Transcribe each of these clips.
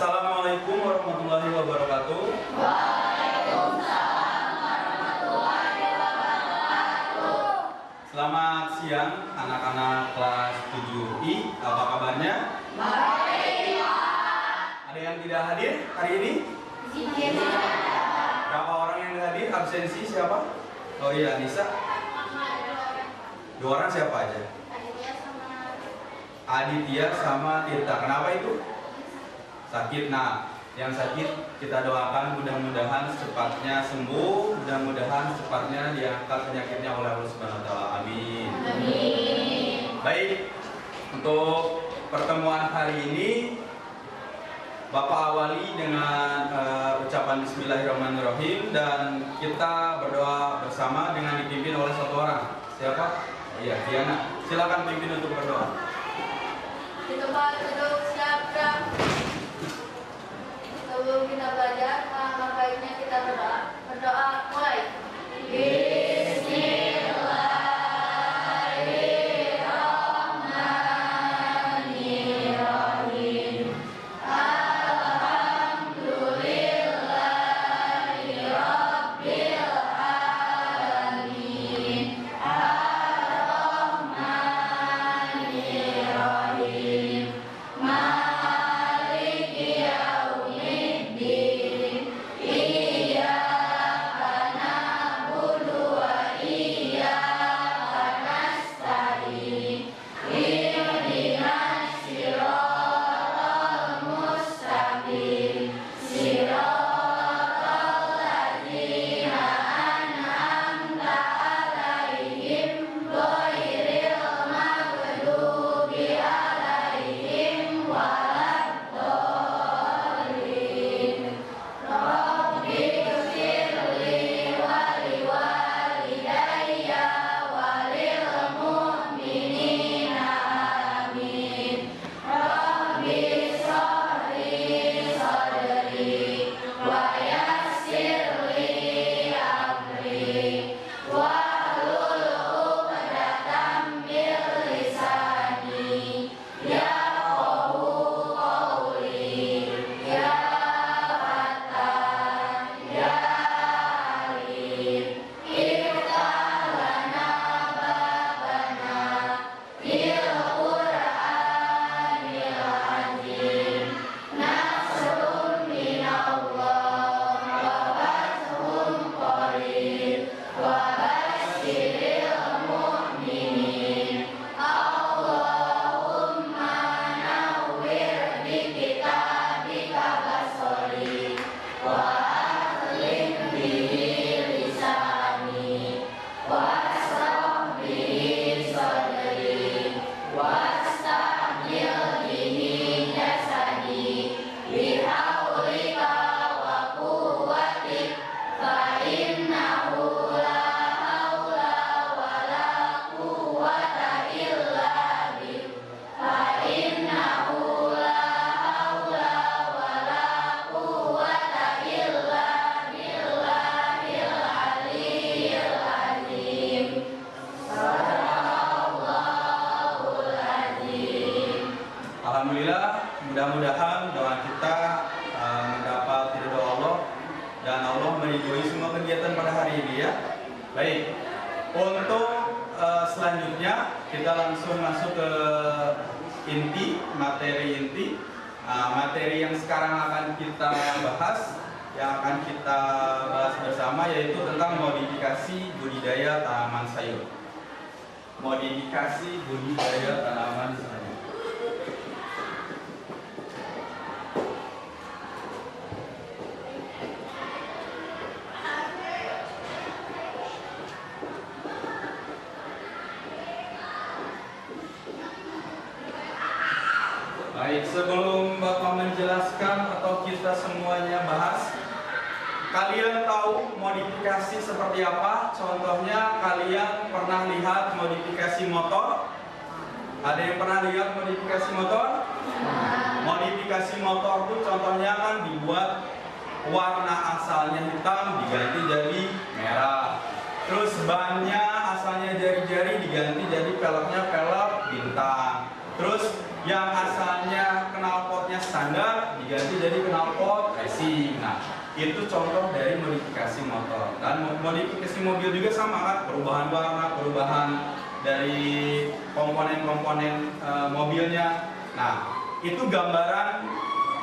Assalamualaikum warahmatullahi wabarakatuh. Waalaikumsalam warahmatullahi wabarakatuh. Selamat siang anak-anak kelas 7I. Apa kabarnya? Baik. Ada yang tidak hadir hari ini? Berapa orang yang tidak hadir? Absensi siapa? Oh iya, Anissa. 2 orang siapa aja? Aditya sama Tirta. Kenapa itu? Sakit. Nah, yang sakit kita doakan mudah-mudahan secepatnya sembuh, mudah-mudahan secepatnya diangkat penyakitnya oleh Allah Subhanahu wa taala. Amin. Amin. Baik. Untuk pertemuan hari ini Bapak awali dengan ucapan Bismillahirrahmanirrahim dan kita berdoa bersama dengan dipimpin oleh satu orang. Siapa? Iya, Diana. Silakan pimpin untuk berdoa. Di tempat duduk siap-siap. Sebelum kita belajar, alangkah baiknya kita berdoa. Berdoa mulai. Bismillahirrahmanirrahim. Alhamdulillahirabbil alamin. Ar-Rahmanirrahim. Maliki yaumiddin. Iyyaka na'budu wa iyyaka nasta'in. Ihdinas siratal mustaqim. Siratal ladzina an'amta 'alaihim ghairil maghdubi 'alaihim waladdallin. Rabbi ighfirli wa liwalidayya wa lil mu'minina amin. Rabbi shrahli sadri wa yassirli amri wahlul 'uqdatam min lisani yafqahu qawli. Ya Fattah, Ya Alim, iftah lana babana bil Qur'anil azim. Nasrun minallah wa fathun qarib wa basyiril mu'minin. Allahumma nawwir bi kitabika basari wa aslih bihi lisani wa asrah bihi sadri wa astahmil bihi jasadi bihaulika wa quwwatik fa innahu la haula wa la quwwata illa bik. Fa innahu la haula wa la quwwata illa billahil aliyyil azim. Sadaqallahul azim. Alhamdulillah, mudah-mudahan doa kita mendapat ridho Allah dan Allah meridhoi semua kegiatan pada hari ini ya. Baik. Untuk selanjutnya kita langsung masuk ke materi inti. Materi yang sekarang akan kita bahas, yang akan kita bahas bersama yaitu tentang modifikasi budidaya tanaman sayur. Modifikasi budidaya tanaman sayur. Baik, sebelum Bapak menjelaskan atau kita semuanya bahas, kalian tahu modifikasi seperti apa? Contohnya kalian pernah lihat modifikasi motor? Ada yang pernah lihat modifikasi motor? Modifikasi motor itu contohnya kan dibuat warna asalnya hitam diganti jadi merah. Terus bannya asalnya jari-jari diganti jadi peleknya pelek bintang. Terus yang asalnya knalpotnya standar diganti jadi knalpot racing. Nah, itu contoh dari modifikasi motor. Dan modifikasi mobil juga sama kan, perubahan warna, perubahan dari komponen-komponen mobilnya. Nah, itu gambaran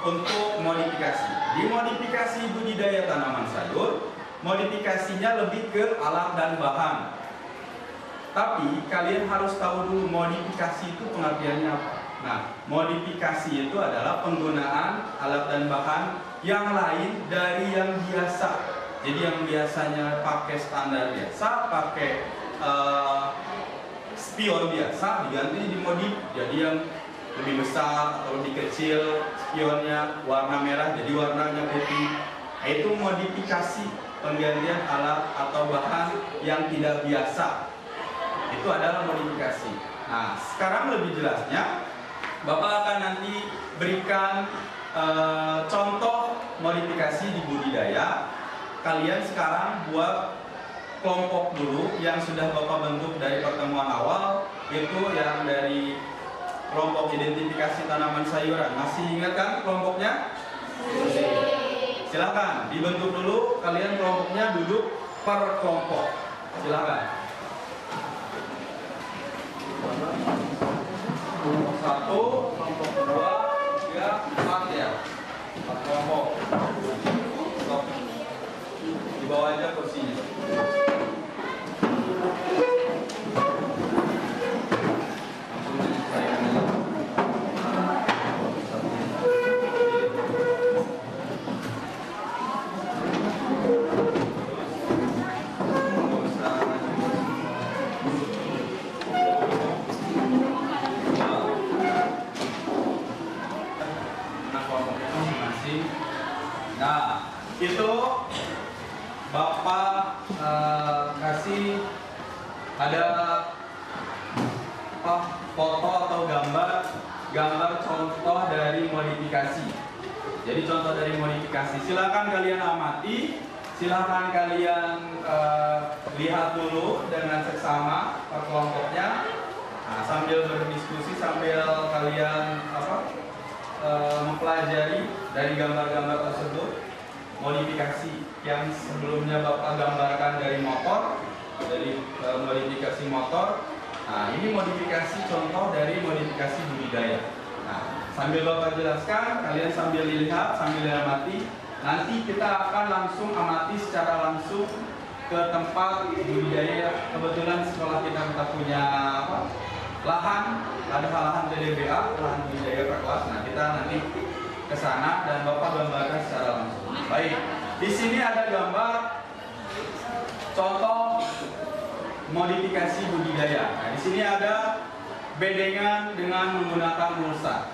untuk modifikasi. Di modifikasi budidaya tanaman sayur, modifikasinya lebih ke alat dan bahan. Tapi kalian harus tahu dulu modifikasi itu pengertiannya apa. Nah, modifikasi itu adalah penggunaan alat dan bahan yang lain dari yang biasa. Jadi yang biasanya pakai standar biasa, pakai spion biasa, diganti dimodif jadi yang lebih besar atau lebih kecil spionnya, warna merah jadi warnanya putih. Nah, itu modifikasi, penggantian alat atau bahan yang tidak biasa. Itu adalah modifikasi. Nah, sekarang lebih jelasnya Bapak akan nanti berikan contoh modifikasi di budidaya. Kalian sekarang buat kelompok dulu yang sudah Bapak bentuk dari pertemuan awal, itu yang dari kelompok identifikasi tanaman sayuran. Masih ingat kan kelompoknya? Silakan dibentuk dulu, kalian kelompoknya duduk per kelompok. Silakan. Kelompok 1, kelompok 2, 3, 4 ya. 4 kelompok. Stop. Di bawah aja kursinya. Nah, itu Bapak kasih ada foto atau gambar contoh dari modifikasi. Jadi contoh dari modifikasi, silakan kalian amati, silakan kalian lihat dulu dengan seksama per kelompoknya. Nah, sambil berdiskusi, sambil kalian mempelajari dari gambar-gambar tersebut, modifikasi yang sebelumnya Bapak gambarkan dari motor, dari modifikasi motor. Nah, ini modifikasi contoh dari modifikasi budidaya. Nah, sambil Bapak jelaskan, kalian sambil lihat, sambil amati. Nanti kita akan langsung amati secara langsung ke tempat budidaya. Kebetulan sekolah kita punya lahan, ada lahan TDBA, lahan budidaya per kelas. Nah, kita nanti ke sana dan Bapak gambarkan secara langsung. Baik, di sini ada gambar contoh modifikasi budidaya. Nah, di sini ada bedengan dengan menggunakan mulsa.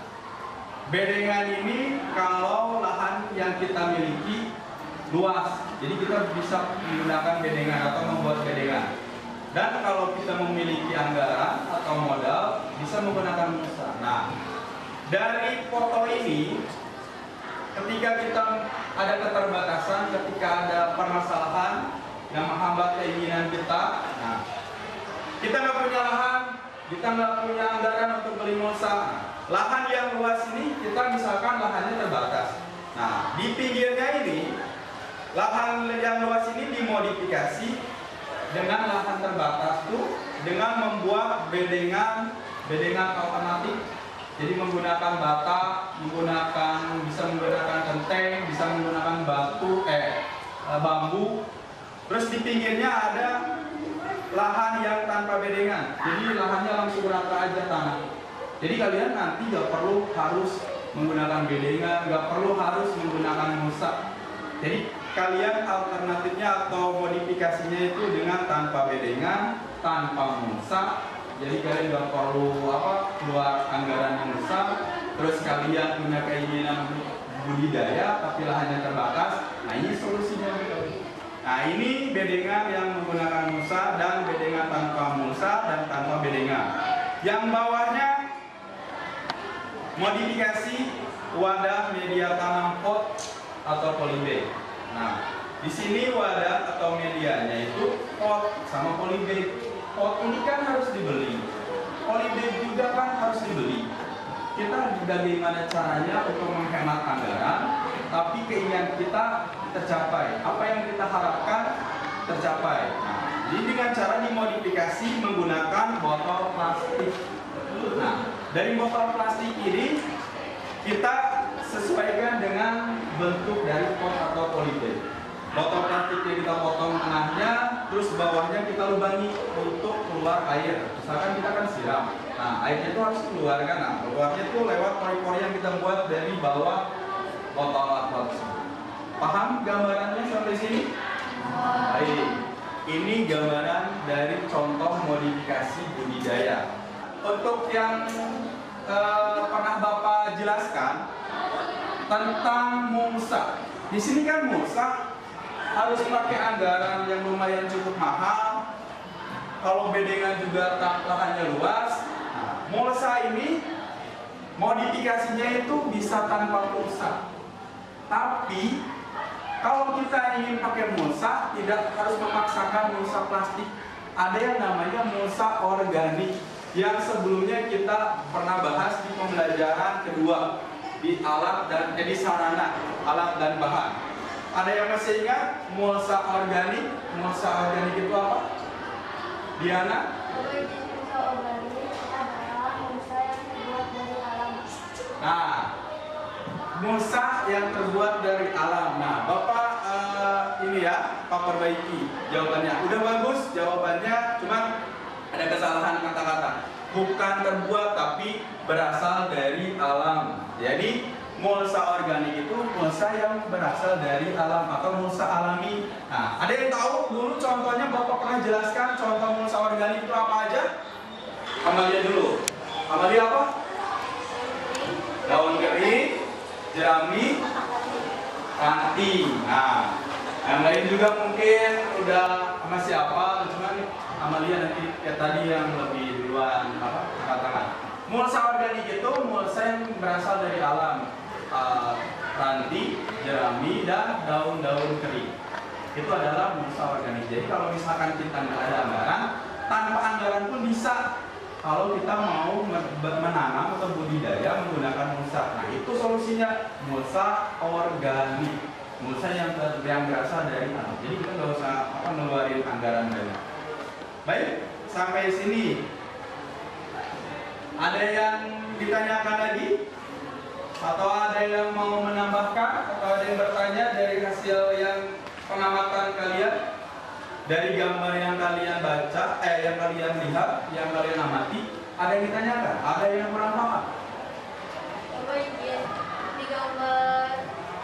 Bedengan ini kalau lahan yang kita miliki luas, jadi kita bisa menggunakan bedengan atau membuat bedengan. Dan kalau kita memiliki anggaran atau modal, bisa menggunakan mulsa. Nah, dari foto ini, ketika kita ada keterbatasan, ketika ada permasalahan yang menghambat keinginan kita, nah, kita nggak punya lahan, kita nggak punya anggaran untuk beli mulsa. Lahan yang luas ini, kita misalkan lahannya terbatas. Nah, di pinggirnya ini, lahan yang luas ini dimodifikasi dengan lahan terbatas tuh, dengan membuat bedengan alternatif. Jadi menggunakan bata, bisa menggunakan genteng, bisa menggunakan bambu. Terus di pinggirnya ada lahan yang tanpa bedengan. Jadi lahannya langsung rata aja tanah. Jadi kalian nanti gak perlu harus menggunakan bedengan, gak perlu harus menggunakan mulsa. Jadi kalian alternatifnya atau modifikasinya itu dengan tanpa bedengan, tanpa mulsa. Jadi kalian gak perlu keluar anggaran yang besar. Terus kalian punya keinginan budidaya tapi lahannya terbatas. Nah, ini solusinya. Nah, ini bedengan yang menggunakan mulsa dan bedengan tanpa mulsa dan tanpa bedengan. Yang bawahnya modifikasi wadah media tanam pot atau polybag. Nah, di sini wadah atau medianya itu pot sama polybag. Pot ini kan harus dibeli, polybag juga kan harus dibeli. kita bagaimana caranya untuk menghemat anggaran, tapi keinginan kita tercapai. Apa yang kita harapkan tercapai. Nah, jadi dengan cara dimodifikasi menggunakan botol plastik. Nah, dari botol plastik ini kita sesuaikan dengan bentuk dari pot atau polybag. Botol plastiknya kita potong tengahnya, terus bawahnya kita lubangi untuk keluar air. Misalkan kita kan siram, nah airnya itu harus keluar kan? Nah, keluarnya itu lewat pori-pori yang kita buat dari bawah botol aqua. Paham gambarannya sampai sini? Baik, ini gambaran dari contoh modifikasi budidaya. Untuk yang pernah Bapak jelaskan tentang mulsa. Di sini kan mulsa harus pakai anggaran yang lumayan cukup mahal. Kalau bedengan juga lahannya luas. Nah, mulsa ini modifikasinya itu bisa tanpa mulsa. Tapi kalau kita ingin pakai mulsa, tidak harus memaksakan mulsa plastik. Ada yang namanya mulsa organik yang sebelumnya kita pernah bahas di pembelajaran kedua di alat dan di sarana, alat dan bahan. Ada yang masih ingat mulsa organik? Mulsa organik itu apa? Diana? Mulsa organik adalah mulsa yang terbuat dari alam. Nah, mulsa yang terbuat dari alam. Nah, Bapak ini ya, Pak perbaiki jawabannya. Udah bagus jawabannya, cuma ada kesalahan kata-kata. Bukan terbuat tapi berasal dari alam. Jadi mulsa organik itu mulsa yang berasal dari alam atau mulsa alami. Nah, ada yang tahu dulu contohnya Bapak pernah jelaskan contoh mulsa organik itu apa aja? Amalia dulu. Amalia apa? Daun kering, jerami, ranting. Nah, yang lain juga mungkin udah masih apa, cuman Amalia nanti kayak tadi yang lebih duluan apa katakan. Mulsa organik itu mulsa yang berasal dari alam. Ranting, jerami, dan daun-daun kering. Itu adalah mulsa organik. Jadi kalau misalkan kita nggak ada anggaran, tanpa anggaran pun bisa. Kalau kita mau menanam atau budidaya menggunakan mulsa, nah itu solusinya mulsa organik, mulsa yang berasal dari alam. Jadi kita nggak usah ngeluarin anggaran banyak. Baik, sampai sini. Ada yang ditanyakan lagi? Atau ada yang mau menambahkan? Atau ada yang bertanya dari hasil yang pengamatan kalian? Dari gambar yang kalian baca, yang kalian lihat, yang kalian amati, ada yang ditanyakan? Ada yang kurang paham? Bapak izin di gambar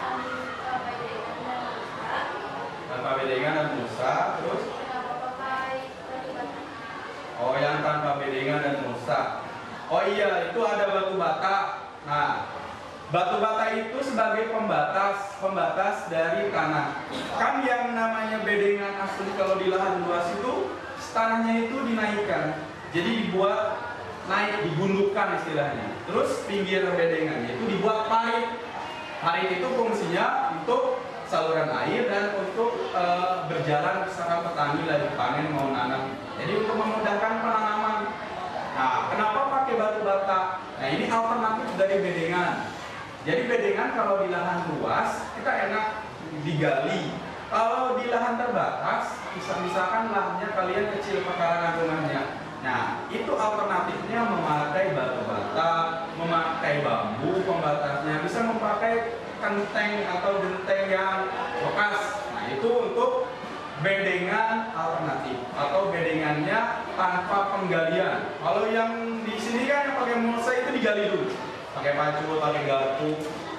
tanpa bedengan dan mulsa. Tanpa bedengan dan mulsa, terus? Kenapa pakai batu bata? Oh, yang tanpa bedengan dan mulsa. Oh iya, itu ada batu bata. Nah, batu bata itu sebagai pembatas dari tanah. Kan yang namanya bedengan asli kalau di lahan luas itu tanahnya itu dinaikkan. Jadi dibuat naik, digundukkan istilahnya. Terus pinggir bedengannya itu dibuat parit. Parit itu fungsinya untuk saluran air dan untuk berjalan bersama petani lagi panen mau nanam. Jadi untuk memudahkan penanaman. Nah, kenapa pakai batu bata? Nah, ini alternatif dari bedengan. Jadi bedengan kalau di lahan luas kita enak digali. Kalau di lahan terbatas, misalkan lahannya kalian kecil pekarangan rumahnya. Nah, itu alternatifnya memakai batu bata, memakai bambu pembatasnya, bisa memakai kenteng atau genteng yang bekas. Nah, itu untuk bedengan alternatif atau bedengannya tanpa penggalian. Kalau yang di sini kan yang pakai mulsa itu digali dulu. Pakai pacul, pakai garpu,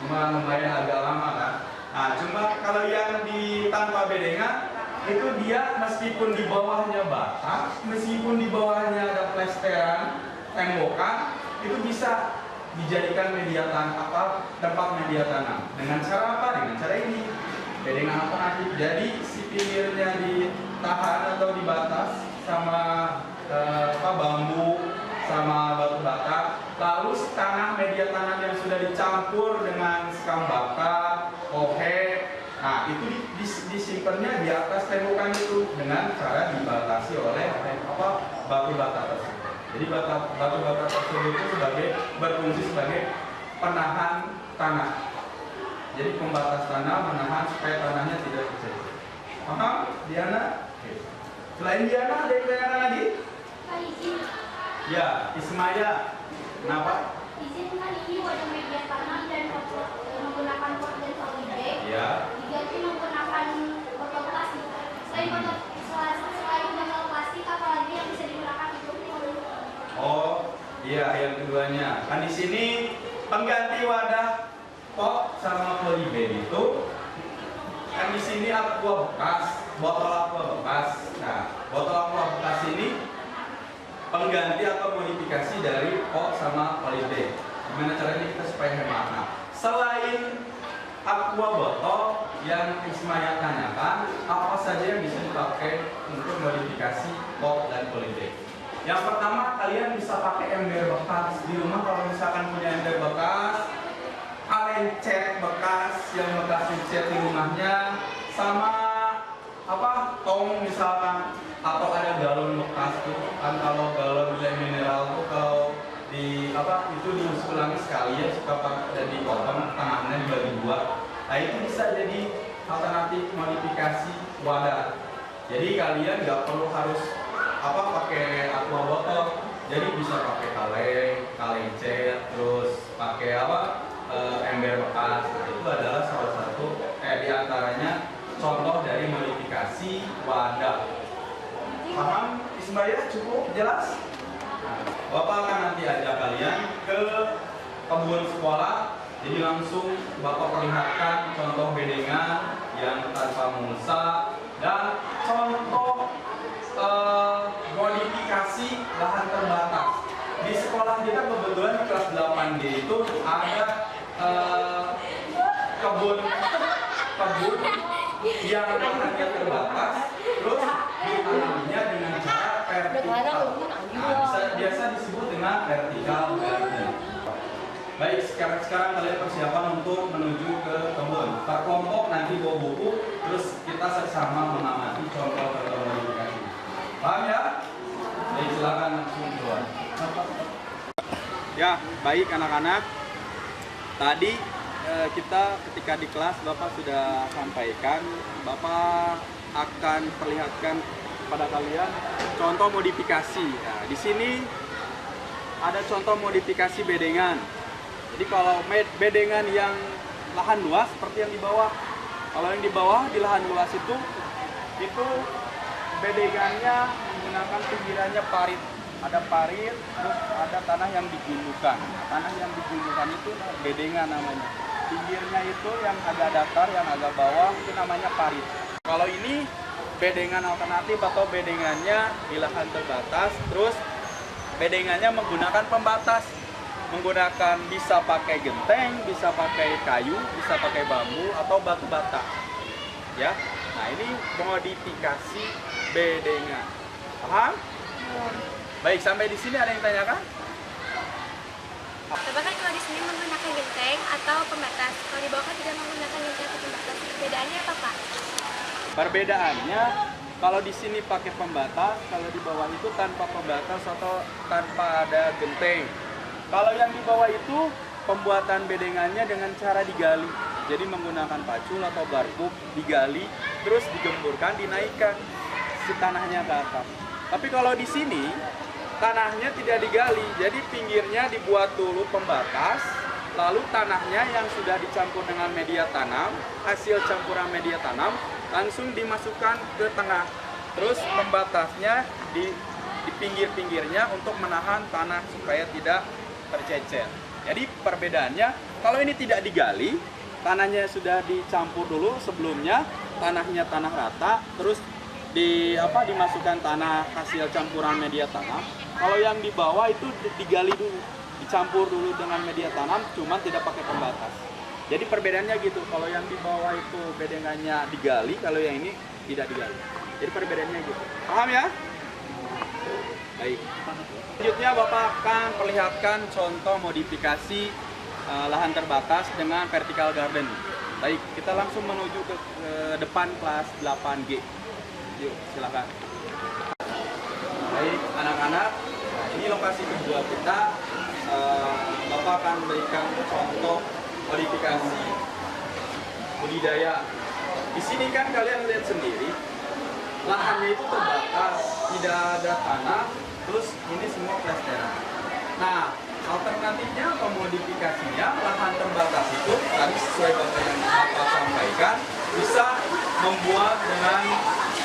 cuma lumayan agak lama kan. Nah, cuma kalau yang di tanpa bedengan itu dia meskipun di bawahnya bata, meskipun di bawahnya ada plesteran, tembokan, itu bisa dijadikan media tanam tempat media tanam. Dengan cara apa? Dengan cara ini. Bedengan alternatif. Jadi si pinggirnya ditahan atau dibatas sama bambu sama batu bata, lalu tanah media tanam yang sudah dicampur dengan sekam bakar, kohe, nah itu disimpannya di atas tembokan itu dengan cara dibatasi oleh batu bata tersebut. Jadi batu bata tersebut itu berfungsi sebagai penahan tanah. Jadi pembatas tanah menahan supaya tanahnya tidak tercecer. Paham, Diana? Oke. Selain Diana ada yang tanyakan lagi? Pak izin. Ya, Ismaya. Kenapa? Izin kan ini wadah media tanam dan menggunakan pot dan solidek. Ya. Diganti menggunakan botol plastik. Selain botol plastik, apa lagi yang bisa digunakan untuk Oh, iya, yang keduanya. Kan di sini pengganti wadah pot sama polybag itu kan di sini aqua bekas, botol aqua bekas. Nah, botol aqua bekas ini pengganti atau modifikasi dari pot sama polybag. Gimana caranya kita supaya hemat? Nah, selain aqua botol yang Ismaya tanyakan, apa saja yang bisa dipakai untuk modifikasi pot dan polybag? Yang pertama, kalian bisa pakai ember bekas di rumah. Kalau misalkan punya ember bekas, kalian cat bekas yang bekas cat di rumahnya, sama apa tong misalkan, atau ada galon bekas tuh kan, kalau galon mineral tuh kalau di apa itu diulang sekali ya, suka dan dipotong tengahnya dibagi dua. Nah itu bisa jadi alternatif modifikasi wadah. Jadi kalian nggak perlu harus pakai aqua botol, jadi bisa pakai kaleng cat, terus pakai ember bekas. Itu adalah salah satu diantaranya contoh dari modifikasi wadah. Paham Ismaya? Cukup jelas? Nah, Bapak akan nanti ajak kalian ke kebun sekolah, jadi langsung Bapak perlihatkan contoh bedengan yang tanpa mulsa dan contoh modifikasi lahan terbatas. Di sekolah kita kebetulan di kelas 8D itu ada kebun yang lahannya terbatas, terus ditanaminya dengan cara vertikal. Nah, biasa disebut dengan vertikal garden. Baik, sekarang kalian persiapan untuk menuju ke kebun. Berkelompok nanti bawa buku, terus kita sama mengamati contoh-contoh modifikasi. Paham ya? Baik, silakan langsung keluar. Ya, baik anak-anak. Tadi kita ketika di kelas Bapak sudah sampaikan, Bapak akan perlihatkan pada kalian contoh modifikasi. Nah, di sini ada contoh modifikasi bedengan. Jadi kalau bedengan yang lahan luas seperti yang di bawah. Kalau yang di bawah di lahan luas itu bedengannya menggunakan pinggirannya parit. Ada parit, terus ada tanah yang digulukan. Tanah yang digulukan itu bedengan namanya. Pinggirnya itu yang agak datar, yang agak bawah itu namanya parit. Kalau ini bedengan alternatif atau bedengannya di lahan terbatas, terus bedengannya menggunakan pembatas. Menggunakan bisa pakai genteng, bisa pakai kayu, bisa pakai bambu atau batu bata. Ya. Nah, ini modifikasi bedengan. Paham? Baik, sampai di sini ada yang tanyakan? Bapak kan kalau di sini menggunakan genteng atau pembatas, kalau di bawah kan tidak menggunakan genteng atau pembatas. Perbedaannya apa, Pak? Perbedaannya, kalau di sini pakai pembatas, kalau di bawah itu tanpa pembatas atau tanpa ada genteng. Kalau yang di bawah itu pembuatan bedengannya dengan cara digali. Jadi menggunakan pacul atau garpuk, digali, terus digemburkan, dinaikkan si tanahnya ke atas. Tapi kalau di sini tanahnya tidak digali, jadi pinggirnya dibuat dulu pembatas, lalu tanahnya yang sudah dicampur dengan media tanam, hasil campuran media tanam langsung dimasukkan ke tengah. Terus pembatasnya di pinggir-pinggirnya untuk menahan tanah supaya tidak tercecer. Jadi perbedaannya, kalau ini tidak digali, tanahnya sudah dicampur dulu sebelumnya, tanahnya tanah rata, terus dimasukkan tanah hasil campuran media tanam. Kalau yang di bawah itu digali dulu, dicampur dulu dengan media tanam, cuma tidak pakai pembatas. Jadi perbedaannya gitu. Kalau yang di bawah itu bedengannya digali, kalau yang ini tidak digali. Jadi perbedaannya gitu. Paham ya? Baik. Selanjutnya Bapak akan perlihatkan contoh modifikasi lahan terbatas dengan vertical garden. Baik, kita langsung menuju ke depan kelas 8G. Yuk, silakan. Baik, anak-anak, Nah, ini lokasi kedua kita. Bapak akan berikan contoh modifikasi budidaya. Di sini kan kalian lihat sendiri, lahannya itu terbatas, tidak ada tanah, terus ini semua plesteran. Nah, alternatifnya atau modifikasinya, lahan terbatas itu tadi sesuai Bapak yang Bapak sampaikan, bisa membuat dengan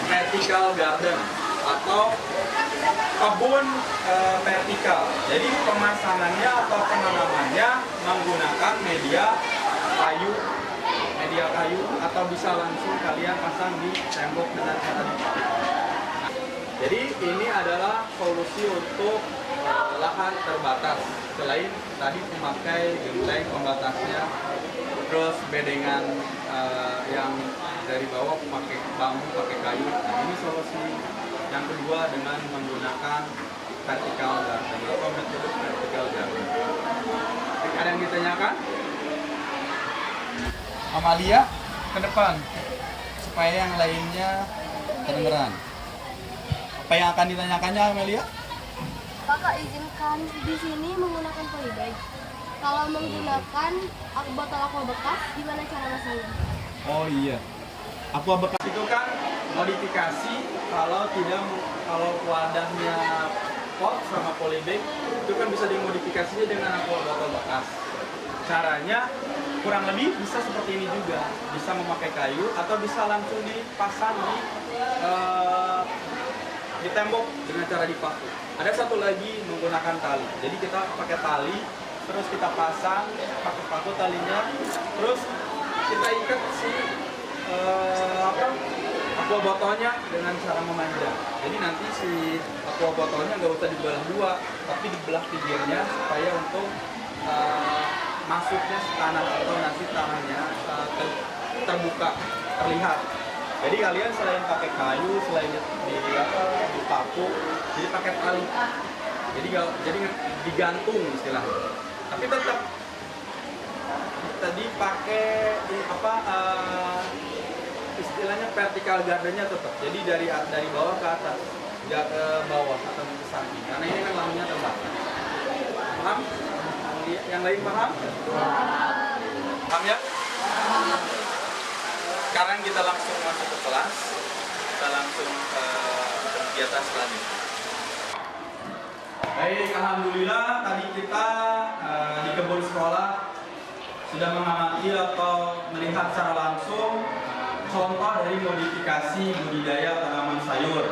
vertical garden atau kebun vertikal. Jadi pemasangannya atau penanamannya menggunakan media kayu atau bisa langsung kalian pasang di tembok dengan cara dipakai. Jadi ini adalah solusi untuk lahan terbatas. Selain tadi memakai genteng pembatasnya, terus bedengan yang dari bawah pakai bambu, pakai kayu. Nah, ini solusi yang kedua dengan menggunakan vertical garden atau metode vertical garden. Ada yang ditanyakan? Amalia ke depan supaya yang lainnya kedengeran. Apa yang akan ditanyakannya, Amalia? Kakak izinkan di sini menggunakan polybag. Kalau menggunakan botol aqua bekas, gimana cara masangnya? Oh iya. Aqua bekas itu kan modifikasi kalau wadahnya pot sama polybag itu kan bisa dimodifikasinya dengan aqua botol bekas. Caranya kurang lebih bisa seperti ini juga, bisa memakai kayu atau bisa langsung dipasang di tembok dengan cara dipaku. Ada satu lagi menggunakan tali. Jadi kita pakai tali, terus kita pasang pakai paku talinya, terus kita ikat si aqua botolnya dengan cara memanjang. Jadi nanti si aqua botolnya nggak usah dibelah dua, tapi dibelah pinggirnya supaya untuk masuknya tanah atau nasi tanahnya terbuka, terlihat. Jadi kalian selain pakai kayu, selain dipaku, jadi pakai tali. Jadi digantung istilahnya. Tapi tetap tadi pakai istilahnya vertical gardennya tetap. Jadi dari bawah ke atas, tidak ke bawah atau ke samping. Karena ini kan lahannya terbatas. Paham? Yang lain paham? Paham ya? Sekarang kita langsung masuk ke kelas. Kita langsung ke kegiatan selanjutnya. Baik, alhamdulillah tadi kita di kebun sekolah sudah mengamati atau melihat secara langsung contoh dari modifikasi budidaya tanaman sayur.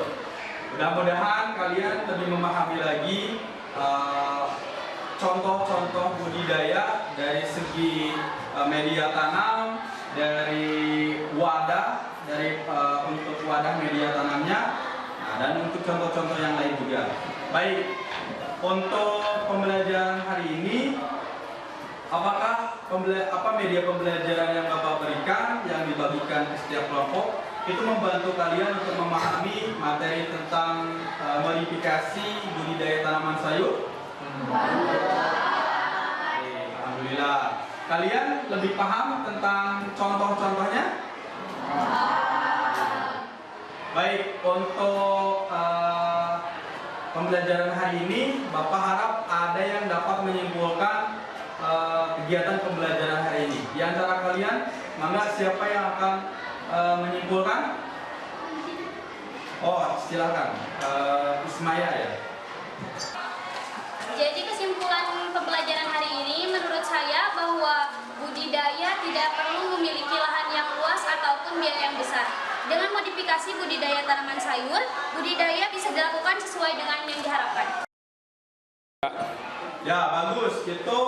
Mudah-mudahan kalian lebih memahami lagi contoh-contoh budidaya dari segi media tanam, dari wadah, untuk wadah media tanamnya, dan untuk contoh-contoh yang lain juga. Baik, untuk pembelajaran hari ini, apakah media pembelajaran yang Bapak berikan, yang dibagikan ke setiap kelompok, itu membantu kalian untuk memahami materi tentang modifikasi budidaya tanaman sayur? Alhamdulillah. Kalian lebih paham tentang contoh-contohnya? Baik, untuk pembelajaran hari ini, Bapak harap ada yang dapat menyimpulkan kegiatan pembelajaran hari ini. Di antara kalian, mangga siapa yang akan menyimpulkan? Oh, silakan. Ismaya ya. Jadi kesimpulan pembelajaran hari ini menurut saya bahwa budidaya tidak perlu memiliki lahan yang luas ataupun biaya yang besar. Dengan modifikasi budidaya tanaman sayur, budidaya bisa dilakukan sesuai dengan yang diharapkan. Ya, bagus. Itu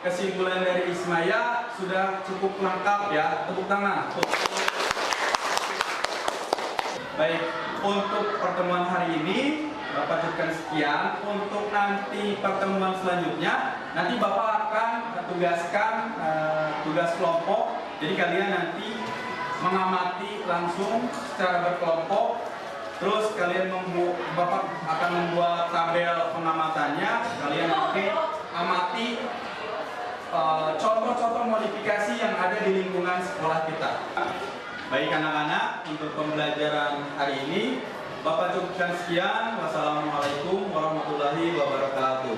kesimpulan dari Ismaya sudah cukup lengkap ya. Tepuk tangan. Baik, untuk pertemuan hari ini Bapak cukupkan sekian. Untuk nanti pertemuan selanjutnya, nanti Bapak akan tugaskan tugas kelompok. Jadi kalian nanti mengamati langsung secara berkelompok. Terus kalian Bapak akan membuat tabel pengamatannya. Kalian nanti amati contoh-contoh modifikasi yang ada di lingkungan sekolah kita. Baik anak-anak, untuk pembelajaran hari ini Bapak cukupkan sekian. Wassalamualaikum warahmatullahi wabarakatuh.